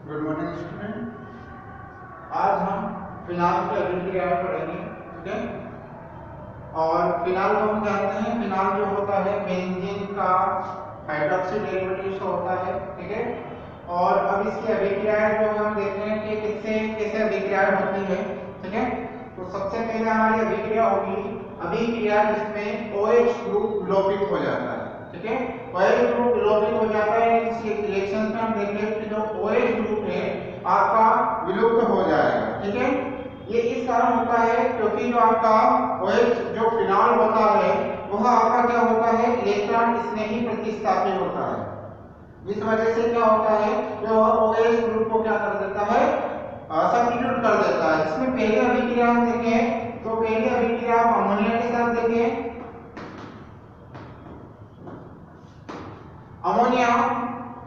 Good morning student. आज हम phenol की अभिक्रिया पढ़ेंगे, ठीक है। और फिनाल को हम जानते हैं, फिनाल जो होता है बेंजीन का हाइड्रोक्सी डेरिवेटिव होता है, ठीक है। और अब इसकी अभिक्रियाएं जो हम देखते हैं कि किससे कैसे अभिक्रियाएं होती है, ठीक है। तो सबसे पहले हमारी अभिक्रिया होगी अभिक्रिया जिसमें OH ग्रुप विलोपित हो जाता है, ठीक है। OH ग्रुप विलोपित हो जाता है, इस रिएक्शन में हम देखेंगे कि जो OH ग्रुप है आपका विलुप्त हो जाएगा, ठीक है। ये इस कारण होता है क्योंकि जो आपका OH जो फिनाल होता है वह आपका क्या होता है, इलेक्ट्रॉन स्नेही प्रतिस्थापी होता है। इस वजह से क्या होता है, जो OH ग्रुप को क्या कर देता है, सब्स्टिट्यूट कर देता है। इसमें पहले अभिक्रिया हम देखें तो पहले अभिक्रिया आप अमोनिया के साथ देखें। अमोनिया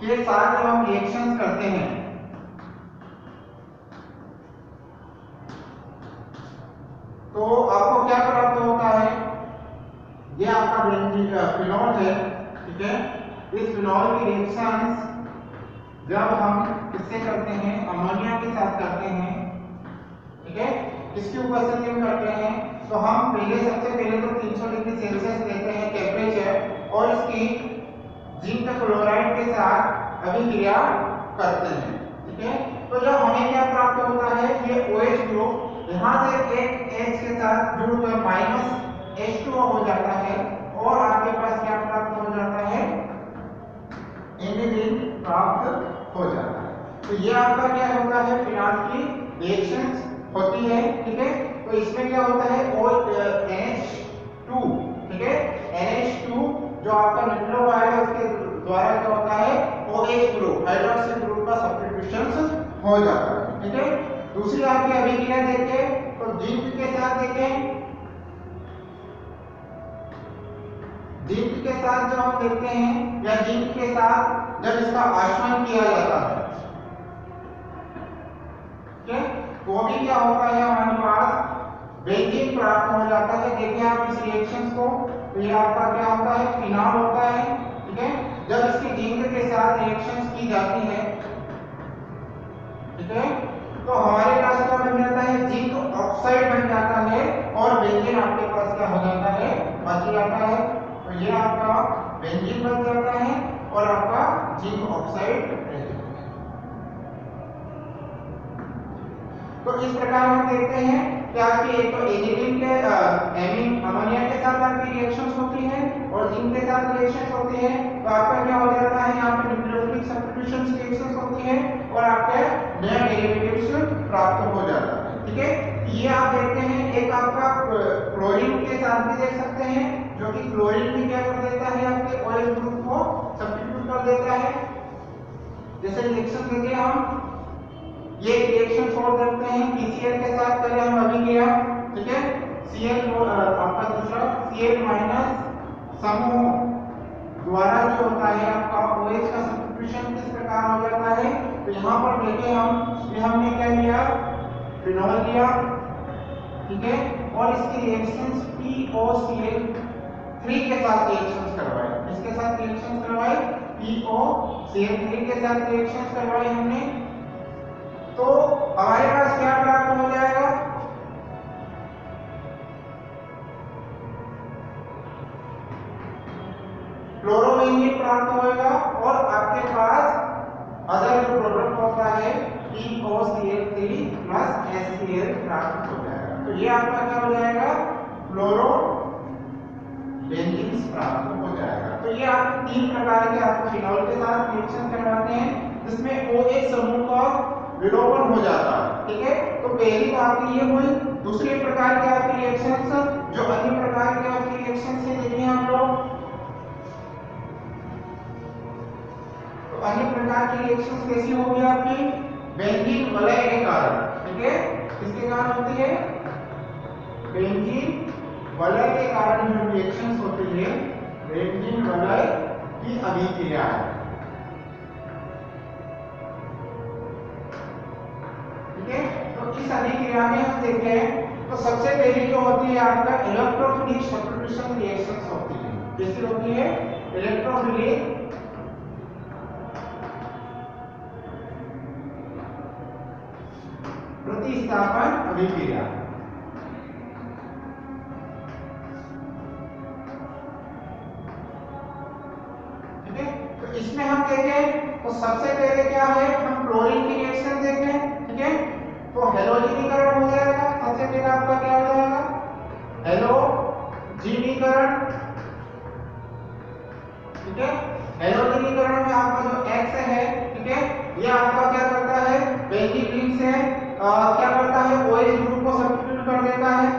के साथ जब हम रिएक्शंस करते हैं तो आपको क्या प्राप्त होता है, ये आपका बेंजीन फिनॉल है, ठीक है। इस फिनॉल की रिएक्शंस जब हम किससे करते हैं, अमोनिया के साथ करते हैं, ठीक है। इसकी उपस्थिति में करते हैं तो हम सबसे पहले तो 300 डिग्री सेल्सियस लेते हैं टेम्परेचर और इसकी जिंक क्लोराइड के साथ अभिक्रिया करते हैं, ठीक है। तो जब हमें क्या प्राप्त होता है, ये OH ग्रुप यहाँ से एक H के साथ जुड़कर -H2O हो जाता है और आपके पास क्या प्राप्त हो जाता है, एनिलीन प्राप्त हो जाता है। तो ये आपका क्या होता है, फिनाल की रिएक्शंस होती है, ठीक है। तो इसमें क्या होता है NH2, ठीक है। NH2 जो आपका न्यूक्लियो आएगा उसके द्वारा क्या होता है, OH ग्रुप हाइड्रोक्सिल ग्रुप का सब्स्टिट्यूशन हो जाता है, ठीक है। दूसरी आपकी अभिक्रिया देखें तो जिंक के साथ देखें, जिंक के साथ जो हम देखते हैं या जिंक के साथ जब इसका आसवन किया जाता है, ठीक है, तो भी क्या होता है, हमारे पास बेंजीन प्राप्त हो जाता है। देखिए आप इस रिएक्शन को, तो ये आपका क्या होता है, फिनाल होता है, ठीक है। जब इसकी जिंक के साथ रिएक्शंस की जाती है, ठीक है, तो हमारे पास क्या बन जाता है, जिंक ऑक्साइड बन जाता है और बेंजीन आपके पास क्या हो जाता है, बच जाता है। तो ये आपका बेंजीन बन जाता है और आपका जिंक ऑक्साइड रह जाता है। तो इस प्रकार हम देखते हैं कि आपकी एक तो एनिलीन के अमोनिया के साथ आपकी रिएक्शंस होती है और जिंक के साथ रिएक्शंस होती है, तो आपका क्या हो जाता है, यहाँ पे न्यूक्लियोफिलिक सब्स्टिट्यूशन रिएक्शंस होती है और आपके नया डेरिवेटिव्स प्राप्त हो जाता है, ठीक है। ये आप देखते हैं, एक आपका क्लोरीन के साथ भी देख सकते हैं, जो कि क्लोरीन भी क्या कर देता है, आपके OH ग्रुप को सब्स्टिट्यूट कर देता है। जैसे रिएक्शन देखिए हम ये रिएक्शन छोड़ देते हैं PCl के साथ, पहले हम अभिक्रिया, ठीक है। Cl आपका दूसरा Cl माइनस समूह द्वारा जो होता है आपका OH का सब्स्टिट्यूशन किस प्रकार हो जाता है, तो यहाँ पर देखें हम, ये हमने क्या लिया, फिनॉल लिया, ठीक है, और इसकी रिएक्शंस POCl3 के साथ रिएक्शंस करवाए, इसके साथ रिएक्शंस करवाए, POCl3 के साथ रिएक्शंस करवाए हमने, तो हमारे पास क्या प्राप्त हो जाएगा, क्लोरोबेंजीन प्राप्त होगा और आपके पास अदर जो प्रोडक्ट होता है POCl3 प्लस HCl प्राप्त हो जाएगा। तो ये आपका क्या हो जाएगा, क्लोरो बेंजीन प्राप्त हो जाएगा। तो ये आप 3 प्रकार के आप फिनॉल के साथ रिएक्शन करवाते हैं जिसमें OH समूह का विलोपन हो जाता है, ठीक है। तो पहली बात ये हुई। दूसरे प्रकार के आपकी रिएक्शंस, जो अन्य प्रकार के आपकी रिएक्शंस से देखिए हम लोग, तो अन्य प्रकार की रिएक्शंस कैसी होगी आपकी, बेंजीन वलय के कारण, ठीक है। किसके कारण होती है, बेंजीन वलय के कारण जो रिएक्शंस होती है, बेंजीन वलय की अभिक्रिया है, ठीक है। तो इस अभिक्रिया में हम देखते हैं तो सबसे पहली जो होती है आपका इलेक्ट्रोफिलिक सब्स्टिट्यूशन रिएक्शंस होती है। कैसी होती है, इलेक्ट्रोफिलिक प्रतिस्थापन अभिक्रिया। ठीक है, तो इसमें हम देखें तो सबसे पहले क्या है, हम क्लोरीन की रिएक्शन देखें। ठीक है, तो हेलोजनीकरण हो जाएगा। सबसे पहले आपका क्या हो जाएगा, हेलोजनीकरण। ठीक है, हेलोजनीकरण में आपका जो X है, ठीक है, ये आपका क्या करता है, बेंजीन रिंग से क्या करता है, OH ग्रुप को सब्स्टिट्यूट कर देता है।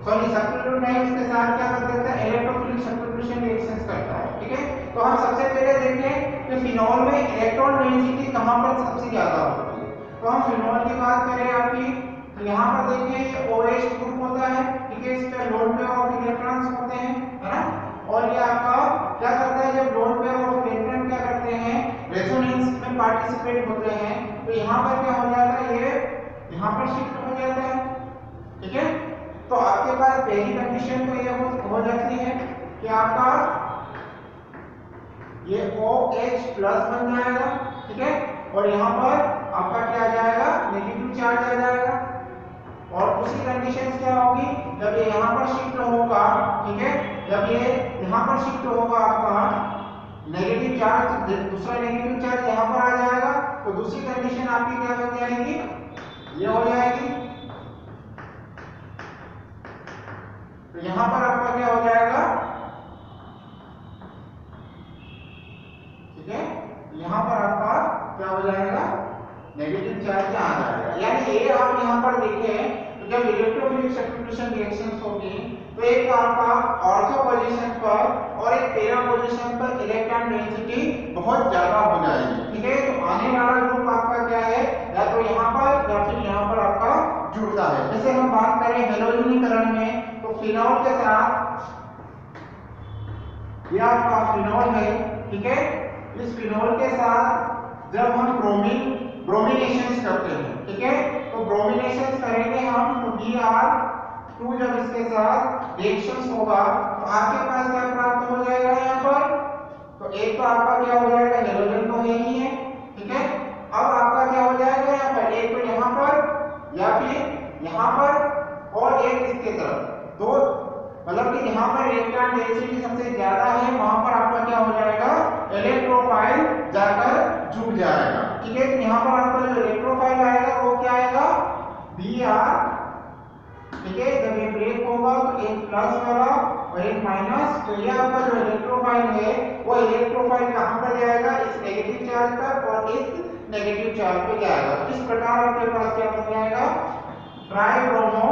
सॉरी, सब्स्टिट्यूट नहीं, उसके साथ क्या कर देता है, इलेक्ट्रोफिलिक सब्स्टिट्यूशन रिएक्शंस करता है। ठीक है, तो हम सबसे पहले देखें कि फिनॉल में इलेक्ट्रॉन डेंसिटी कहां पर सबसे ज्यादा होती है। तो हम फिनॉल की बात करें आपकी, तो यहां पर देखिए ये OH ग्रुप होता है। ठीक है, इस पे लोन पेयर ऑफ इलेक्ट्रॉन्स होते हैं, है ना, और ये आपका क्या करता है, जब लोन पेयर ऑफ इलेक्ट्रॉन क्या करते हैं, रेजोनेंस में पार्टिसिपेट होते हैं, तो यहां पर क्या हो जाता है, ये यहां पर शिफ्ट हो जाता है। ठीक है, तो आपके पास पहली कंडीशन तो ये हो जाती है कि आपका ये OH प्लस बन जाएगा। ठीक है, और यहां पर आपका क्या आ जाएगा, नेगेटिव चार्ज आ जाएगा। और उसी कंडीशन क्या होगी, जब ये यहां पर शिफ्ट होगा, ठीक है, जब ये यहां पर शिफ्ट होगा आपका नेगेटिव चार्ज, दूसरा नेगेटिव चार्ज यहां पर आ जाएगा, तो दूसरी कंडीशन आपकी क्या बन जाएगी, ये हो जाएगी। तो यहां पर आपका क्या हो जाएगा, ठीक है, यहां पर आपका क्या हो जाएगा, नेगेटिव चार्ज आ जाएगा। यानी ये आप यहां पर देखें तो जब इलेक्ट्रोफिलिक सब्स्टिट्यूशन रिएक्शंस होगी, तो एक आपका ऑर्थो पोजीशन पर और एक पैरा पोजीशन पर इलेक्ट्रॉन डेंसिटी बहुत ज्यादा हो जाएगी। ठीक है, तो आने वाला ग्रुप आपका क्या है, या तो यहां पर या फिर यहां पर आपका जुड़ता है। जैसे हम बात करें हेलोजनीकरण में, तो फिनॉल के साथ ये आपका फिनॉल है। ठीक है, इस फिनॉल के साथ जब हम ब्रोमिनेशंस करते हैं, ठीक है, तो ब्रोमिनेशंस करेंगे हम, तो Br2 जब इसके साथ रिएक्शंस होगा, तो आपके पास क्या प्राप्त हो जाएगा यहाँ पर, तो एक तो आपका क्या हो जाएगा, हेलोजन तो है ही है। ठीक है, अब आपका क्या हो जाएगा यहाँ पर, एक तो यहाँ पर या फिर यहाँ पर और एक इसके तरफ, दो मतलब कि यहाँ पर इलेक्ट्रॉन डेंसिटी सबसे ज्यादा है, वहां पर आपका क्या हो जाएगा, इलेक्ट्रोफाइल जाकर जुड़ जाएगा। ठीक है, तो यहाँ पर आपका जो इलेक्ट्रोफाइल आएगा वो क्या आएगा, Br। ठीक है, जब ये ब्रेक होगा तो एक प्लस वाला और एक माइनस, तो ये आपका जो इलेक्ट्रोफाइल है वो इलेक्ट्रोफाइल कहां पर जाएगा, इस नेगेटिव चार्ज पर और इस नेगेटिव चार्ज पे जाएगा। तो इस प्रकार आपके पास क्या बन जाएगा, ट्राइब्रोमो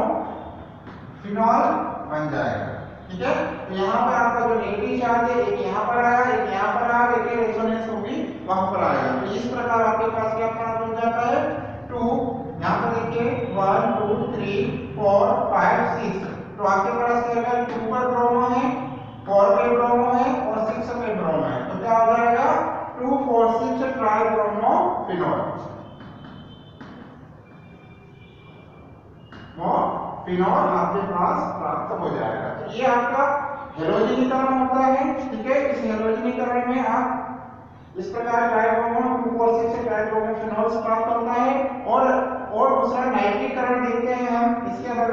फिनॉल बन जाएगा। ठीक है, तो यहाँ पर आपका जो नेगेटिव चार्ज है, एक यहाँ पर आया, एक यहाँ पर आया, एक रेजोनेंस होगी वहां पर आएगा। तो इस प्रकार आपके पास क्या प्राप्त हो जाता है, 2, यहाँ पर देखिए 1 2 3 4 5 6, तो आपके पास क्या है, 2 पर ब्रोमो है, 4 पे ब्रोमो है और 6 पे ब्रोमो है, तो क्या हो जाएगा, 2 4 6 ट्राइब्रोमो फिनॉल। फिनॉल आपके पास प्राप्त हो जाएगा। तो ये आपका हेलोजनीकरण होता है। ठीक है, इस हेलोजनीकरण में आप इस प्रकार ट्राइब्रोमो 2 4 6 ट्राइब्रोमो फिनॉल्स प्राप्त होता है। और दूसरा नाइट्रीकरण देखते हैं हम, इसके बाद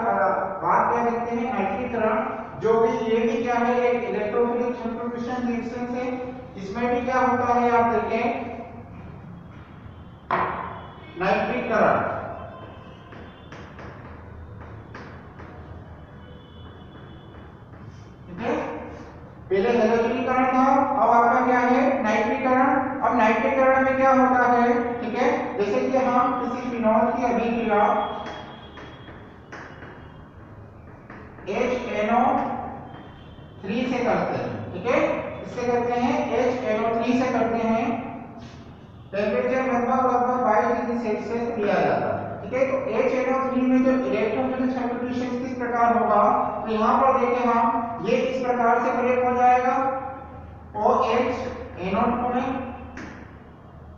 क्या देखते हैं, नाइट्रीकरण, जो भी ये भी क्या है, एक इलेक्ट्रोफिलिक सब्स्टिट्यूशन रिएक्शन है। इसमें भी क्या होता है, आप देखें नाइट्रीकरण, पहले हेलोजनीकरण था, अब आपका क्या है, नाइट्रीकरण। अब नाइट्रीकरण में क्या होता है, ठीक है, जैसे कि हम किसी फिनॉल की अभिक्रिया HNO3 से करते हैं। ठीक है, इससे करते हैं HNO3 से करते हैं, टेम्परेचर लगभग 22 डिग्री सेल्सियस दिया जाता है। ठीक है, तो HNO3 में जो इलेक्ट्रोफिलिक सब्स्टिट्यूशन किस प्रकार होगा, तो यहाँ पर देखें हम, ये इस प्रकार से ब्रेक हो जाएगा OH NO2 में।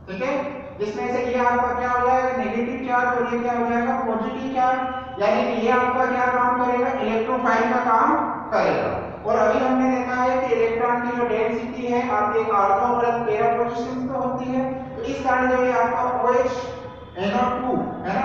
ठीक है, जिसमें से ये आपका क्या हो जाएगा, नेगेटिव चार्ज, और ये क्या हो जाएगा, पॉजिटिव चार्ज। यानी कि ये आपका क्या काम करेगा, इलेक्ट्रोफाइल का काम करेगा। और अभी हमने देखा है कि इलेक्ट्रॉन की जो डेंसिटी है आपकी एक ऑर्थो और एक पैरा पोजीशन पे होती है। तो इस कारण जो ये आपका OH NO2 है ना,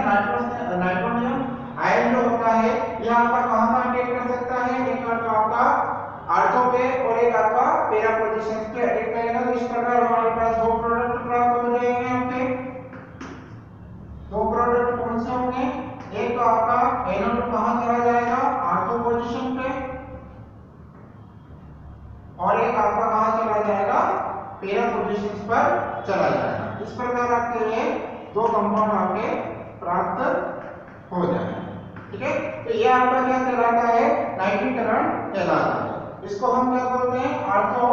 पोजीशंस पर चला जाएगा। इस प्रकार आपके ये दो कंपाउंड आपके प्राप्त हो जाएंगे। ठीक है, तो ये आपका क्या कहलाता है, नाइट्रीकरण कहलाता है। इसको हम क्या बोलते हैं, ऑर्थो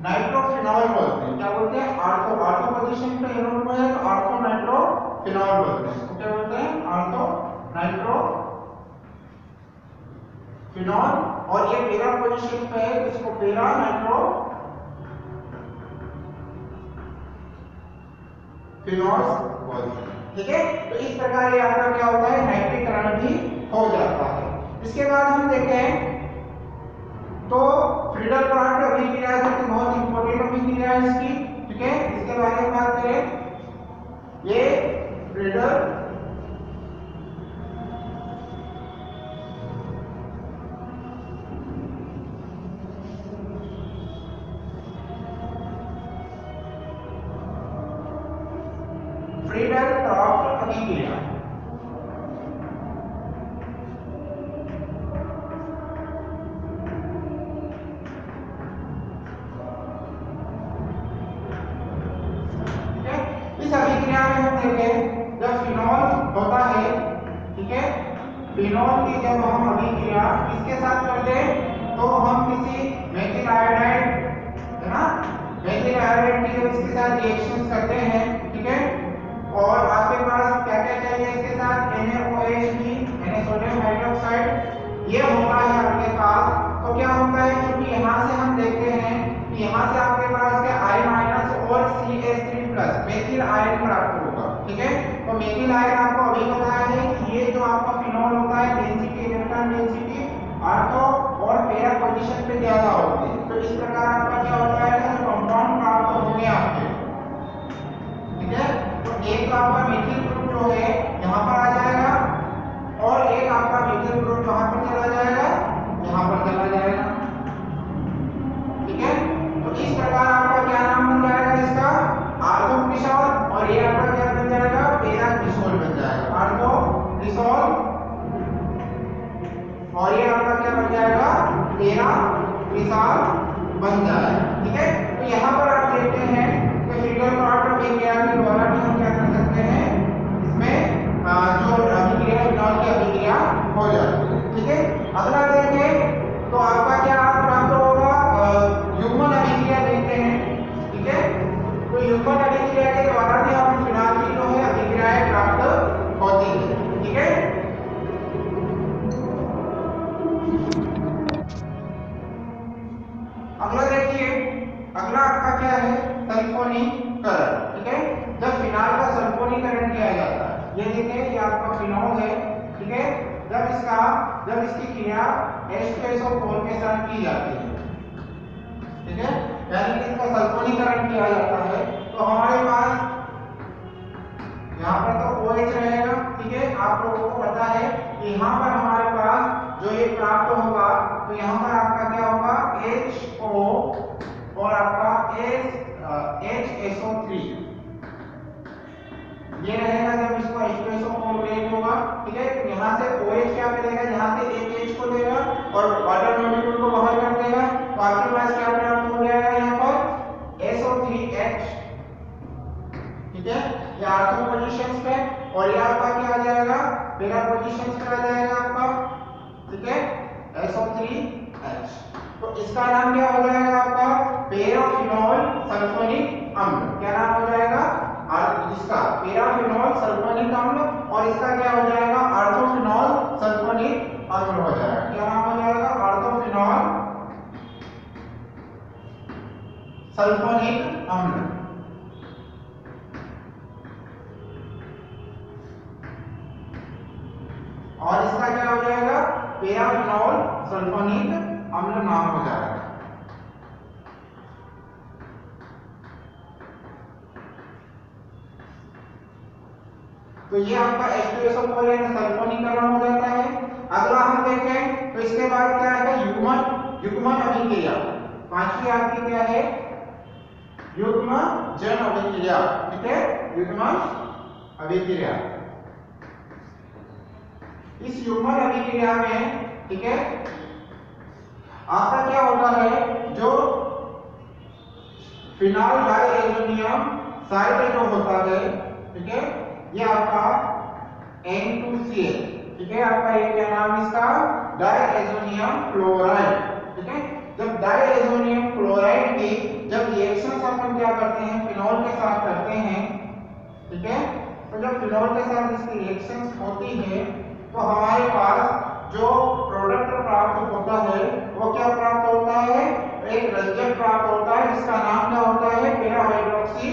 नाइट्रोफिनॉल बोलते हैं। क्या बोलते हैं, ऑर्थो, ऑर्थो पोजीशन पे इन्वॉल्व हुआ है तो ऑर्थो नाइट्रोफिनॉल बोलते हैं। इसको क्या बोलते हैं, ऑर्थो नाइट्रोफिनॉल। और ये पैरा पोजीशन पे है, इसको पैरा नाइट्रोफिनॉल बोलते हैं। ठीक है, तो इस प्रकार ये आपका क्या होता है, नाइट्रीकरण भी हो जाता है। इसके बाद हम देखें तो फ्रीडल-क्राफ्ट अभिक्रिया जो कि बहुत इंपॉर्टेंट अभिक्रिया है इसकी। ठीक है, इसके बारे में बात करें, ये फ्रीडल फ्रीडल-क्राफ्ट अभिक्रिया। इस अभिक्रिया में हम देखें जब फिनॉल होता है, ठीक है, फिनॉल की जब हम अभिक्रिया किसके साथ करते हैं, तो हम किसी मेथिल आयोडाइड, है ना, मेथिल आयोडाइड की जब इसके साथ रिएक्शंस करते हैं, ठीक है, और आपके पास क्या क्या चाहिए इसके साथ, NaOH भी, सोडियम हाइड्रोक्साइड, ये होता है आपके पास। तो क्या होता है, क्योंकि यहाँ से हम देखते हैं कि यहाँ से आपके पास क्या I- और CH3+ मेथिल आयन प्राप्त होगा। ठीक है, तो मेथिल आयन आपको अभी बताया है कि ये जो आपका फिनॉल होता है डेंसिटी, इलेक्ट्रॉन डेंसिटी ऑर्थो और पैरा पोजीशन पे ज्यादा होती है। तो इस प्रकार आपका क्या होता है, कंपाउंड प्राप्त होंगे आपके। ठीक है, तो एक आपका मेथिल ग्रुप जो है यहाँ पर आ जाएगा और एक आपका मेथिल ग्रुप कहाँ पर चला जाएगा, यहाँ पर चला जाएगा। ठीक है, तो इस प्रकार आपका क्या नाम बन जाएगा इसका, ऑर्थोक्रिसॉल, और ये आपका क्या बन जाएगा, पैराक्रिसॉल बन जाएगा। ऑर्थोक्रिसॉल और ये आपका क्या बन जाएगा, पैराक्रिसॉल बन जाएगा। ठीक है, तो यहाँ पर आप देखते हैं कि फ्रीडल-क्राफ्ट अभिक्रिया के द्वारा भी हम क्या कर सकते हैं, इसमें जो अभिक्रिया फिनॉल की अभिक्रिया हो जाती है। ठीक है, अगला देखें तो आपका क्या प्राप्त होगा, युग्मन अभिक्रिया देखते हैं। ठीक है, तो युग्मन अभिक्रिया के द्वारा भी हम फिनॉल की जो है अभिक्रियाएं प्राप्त होती है। ठीक है, अगला देखिए, अगला आपका क्या है, सल्फोनीकरण। ठीक है, जब फिनॉल का सल्फोनीकरण किया जाता है, ये देखिए ये आपका फिनॉल है। ठीक है, जब इसकी क्रिया H2SO4 के साथ की जाती है, ठीक है, यानी कि इसका सल्फोनीकरण किया जाता है, तो हमारे पास यहाँ पर तो OH रहेगा। ठीक है, आप लोगों को पता है कि यहाँ पर हमारे पास जो ये प्राप्त होगा, तो यहाँ पर आपका क्या होगा, HO और आपका HSO3 ये रहेगा जब इसको H2SO4 ब्रेक होगा। ठीक है, तो यहाँ से OH क्या करेगा, यहाँ से एक H को लेगा और वाटर मॉलिक्यूल को बाहर कर देगा, तो आपके पास क्या प्राप्त हो जाएगा, यहाँ पर SO3H। ठीक है, ये ऑर्थो पोजीशंस पे, और ये आपका क्या आ जाएगा, पैरा पोजीशंस पे आ जाएगा आपका। ठीक है, SO3H, तो इसका नाम क्या हो जाएगा आपका, पैराफिनॉल सल्फोनिक अम्ल। क्या नाम हो जाएगा, इसका पैराफिनॉल सल्फोनिक अम्ल, और इसका क्या हो जाएगा, ऑर्थोफिनॉल सल्फोनिक अम्ल हो जाएगा। क्या नाम हो जाएगा, ऑर्थोफिनॉल सल्फोनिक अम्ल। और इसका क्या हो जाएगा, पैराफिनॉल सल्फोनिक अम्ल नाम हो जाएगा। तो ये आपका H2SO4 यानी सल्फोनीकरण हो जाता है। अगला हम देखें तो इसके बाद क्या है, युग्मन अभिक्रिया। पांचवी आपकी क्या है, युग्मजन अभिक्रिया। ठीक है, युग्मन अभिक्रिया। इस युग्मन अभिक्रिया में, ठीक है, आपका क्या होता है, जो फिनॉल डाइएजोनियम साइड जो होता है, ठीक है, ये आपका N2Cl, ठीक है, आपका ये क्या नाम है इसका, डाइएजोनियम क्लोराइड, ठीक है। जब डाइएजोनियम क्लोराइड की जब रिएक्शंस अपन क्या करते हैं फिनॉल के साथ करते हैं, ठीक है, तो जब फिनॉल के साथ इसकी रिएक्शंस होती है तो हमारे पास जो प्रोडक्ट प्राप्त होता है वो क्या प्राप्त होता है, एक रंजक प्राप्त होता है जिसका नाम क्या होता है, पैरा हाइड्रोक्सी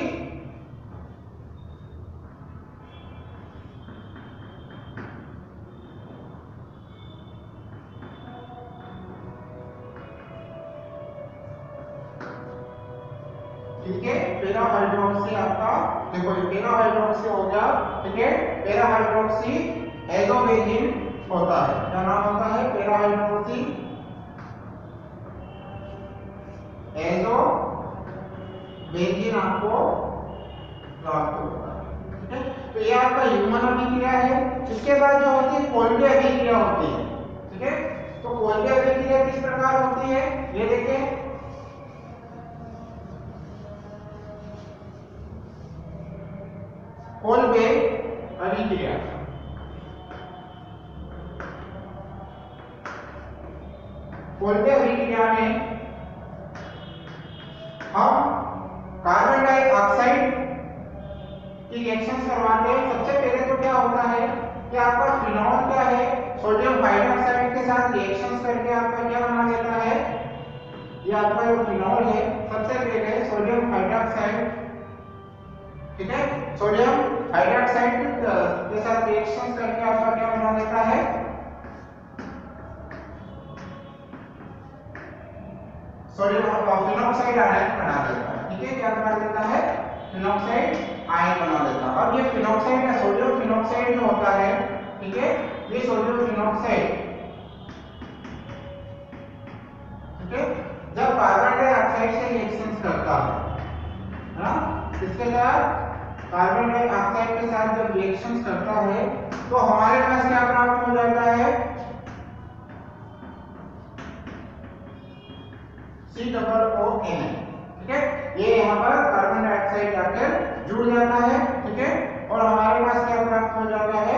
ठीक है, पैरा हाइड्रोक्सी आपका देखो ये पैरा हाइड्रोक्सी हो गया, ठीक है, पैरा हाइड्रोक्सी एजोबेंजीन होता है, क्या नाम होता है, पैरा हाइड्रोक्सी एजोबेंजीन आपको प्राप्त होता है, ठीक है। तो ये आपका ह्यूमन अभिक्रिया है। इसके बाद जो होती है कोल्बे अभिक्रिया होती है, ठीक है। तो कोल्बे अभिक्रिया किस प्रकार होती है, ये देखिए, कोल्बे अभिक्रिया, कोल्बे अभिक्रिया में हम कार्बन डाइऑक्साइड की रिएक्शंस करवाते हैं। सबसे पहले तो क्या होता है कि आपका फिनॉल क्या है, सोडियम हाइड्रोक्साइड के साथ रिएक्शंस करके आपका क्या बना देता है, ये आपका जो फिनॉल है सबसे पहले सोडियम हाइड्रोक्साइड, ठीक है, सोडियम हाइड्रोक्साइड के साथ रिएक्शंस करके आपका क्या बना देता है, सोडियम फिनॉक्साइड आयन बना देता है, ठीक है, क्या बना देता है, फिनॉक्साइड आयन बना देता है। अब ये फिनॉक्साइड या सोडियम फिनॉक्साइड जो होता है, ठीक है, ये सोडियम फिनॉक्साइड, ठीक है, जब कार्बन डाइऑक्साइड से रिएक्शंस करता है ना, इसके साथ कार्बन डाइऑक्साइड के साथ जब रिएक्शंस करता है तो हमारे पास क्या प्राप्त हो जाता है, COON, ठीक है, ये यहाँ पर कार्बन डाइऑक्साइड जाकर जुड़ जाता है, ठीक है, और हमारे पास क्या प्राप्त हो जाता है,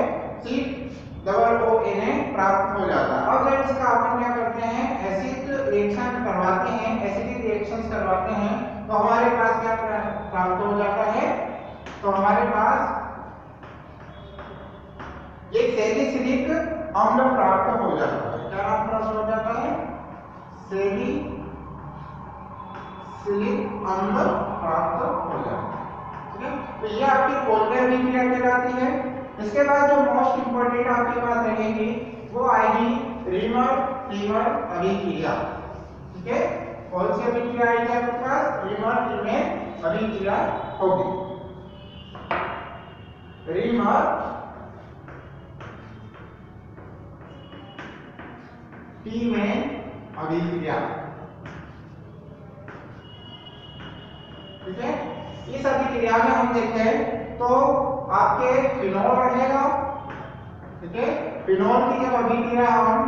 COONA प्राप्त हो जाता है। अब जब इसका अपन क्या करते हैं, एसिड रिएक्शन करवाते हैं, एसिडिक रिएक्शंस करवाते हैं, तो हमारे पास क्या प्राप्त हो जाता है, तो हमारे पास ये सैलिसिलिक अम्ल प्राप्त हो जाता है, क्या नाम प्राप्त हो जाता है, सैलिसिलिक अम्ल प्राप्त हो जाता है, ठीक है। तो ये आपकी कोल्बे अभिक्रिया कहलाती है। इसके बाद जो मोस्ट इंपोर्टेंट आपके पास रहेगी वो आएगी रीमर टीमर अभिक्रिया, ठीक है, कौन सी अभिक्रिया आएगी आपके पास, रीमर टीमर अभिक्रिया होगी, रीमर टीमर अभिक्रिया, ठीक है। इस अभिक्रिया में हम देखें तो आपके फिनॉल रहेगा, ठीक है, फिनॉल की जब अभिक्रिया हम,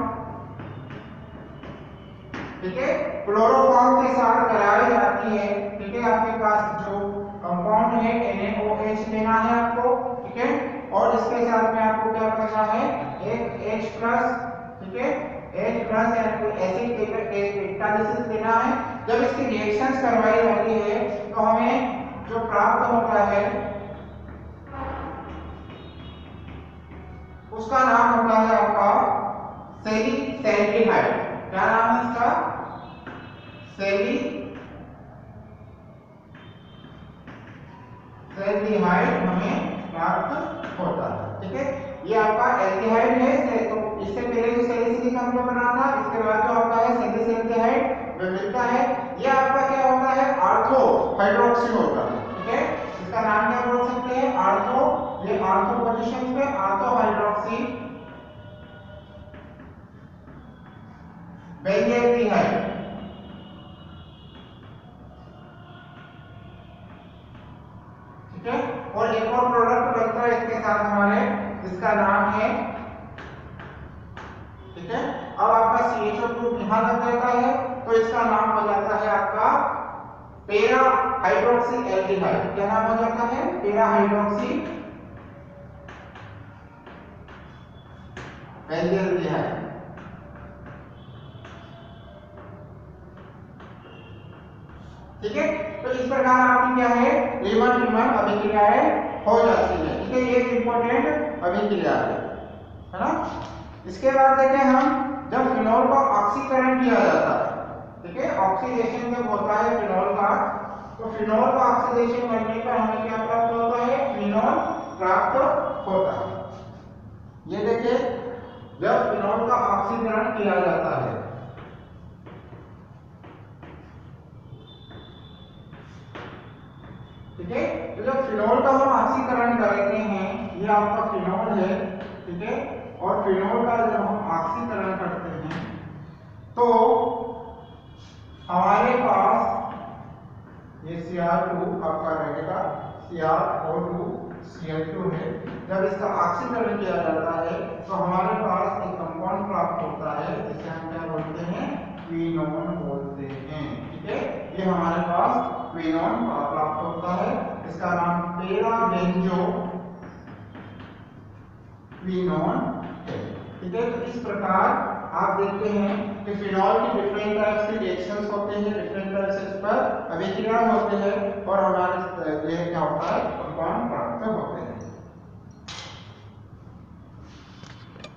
ठीक है, क्लोरोफॉर्म के साथ कराई जाती है, ठीक है, आपके पास जो कंपाउंड है NaOH लेना है आपको, ठीक है, और इसके साथ में आपको क्या करना है, एक H+, ठीक है, H+ यानी एसिड कैटालिसिस लेना है। जब इसकी रिएक्शंस करवाई जाती है तो हमें जो प्राप्त होता है उसका नाम होता है आपका सैलिसैल्डिहाइड, क्या नाम है इसका, सैलिसैल्डिहाइड हमें प्राप्त होता है, ठीक है। ये आपका एल्डिहाइड है, तो इससे पहले जो सैलिसिलिक अम्ल बना था, इसके बाद जो आपका है सैलिसैल्डिहाइड वो मिलता है। ये आपका क्या होता है, आर्थो हाइड्रोक्सी होता है, ठीक है, इसका नाम क्या बोल सकते हैं, आर्थो, ये आर्थो पोजीशन पे आर्थो हाइड्रोक्सी बेंजोएल्डिहाइड, ठीक है। और एक और प्रोडक्ट बनता है इसके साथ हमारे, जिसका नाम है, ठीक है, अब आपका CHO ग्रुप यहां लग जाता है तो इसका नाम हो जाता है आपका पैरा हाइड्रोक्सी एल्डिहाइड, क्या नाम हो जाता है? Para hydroxy aldehyde. ठीक है, तो इस प्रकार आपकी क्या है, लीमन लीमन अभिक्रियाएं हो जाती है। ठीक है, ये एक इंपॉर्टेंट अभिक्रिया है ना। इसके बाद देखें हम, जब फिनोल का ऑक्सीकरण किया जाता है, ठीक है, ऑक्सीडेशन जब होता है फिनोल का, तो फिनोल का ऑक्सीडेशन करने पर हमें क्या प्राप्त होता है? फिनोल प्राप्त होता है। ये देखिए, जब फिनोल का ऑक्सीकरण किया जाता है, ठीक है, तो जब फिनोल का हम ऑक्सीकरण करते हैं, ये आपका फिनोल है, ठीक है, और फिनोल का जब हम ऑक्सीकरण करते हैं तो हमारे पास ये Cr2 आपका रहेगा, CrO2 Cl2 है। जब इसका ऑक्सीकरण किया जाता है तो हमारे पास एक कंपाउंड प्राप्त होता है जिसे हम क्या बोलते हैं? क्विनोन बोलते हैं। ठीक है, ये हमारे पास क्विनोन प्राप्त होता है, इसका नाम पैरा बेंजो क्विनोन है। ठीक है, तो इस प्रकार आप देखते हैं कि फिनोल की डिफरेंट टाइप्स के रिएक्शंस होते हैं, डिफरेंट टाइप्स पर अभिक्रिया होते हैं और हमारे क्या होता है? कंपाउंड प्राप्त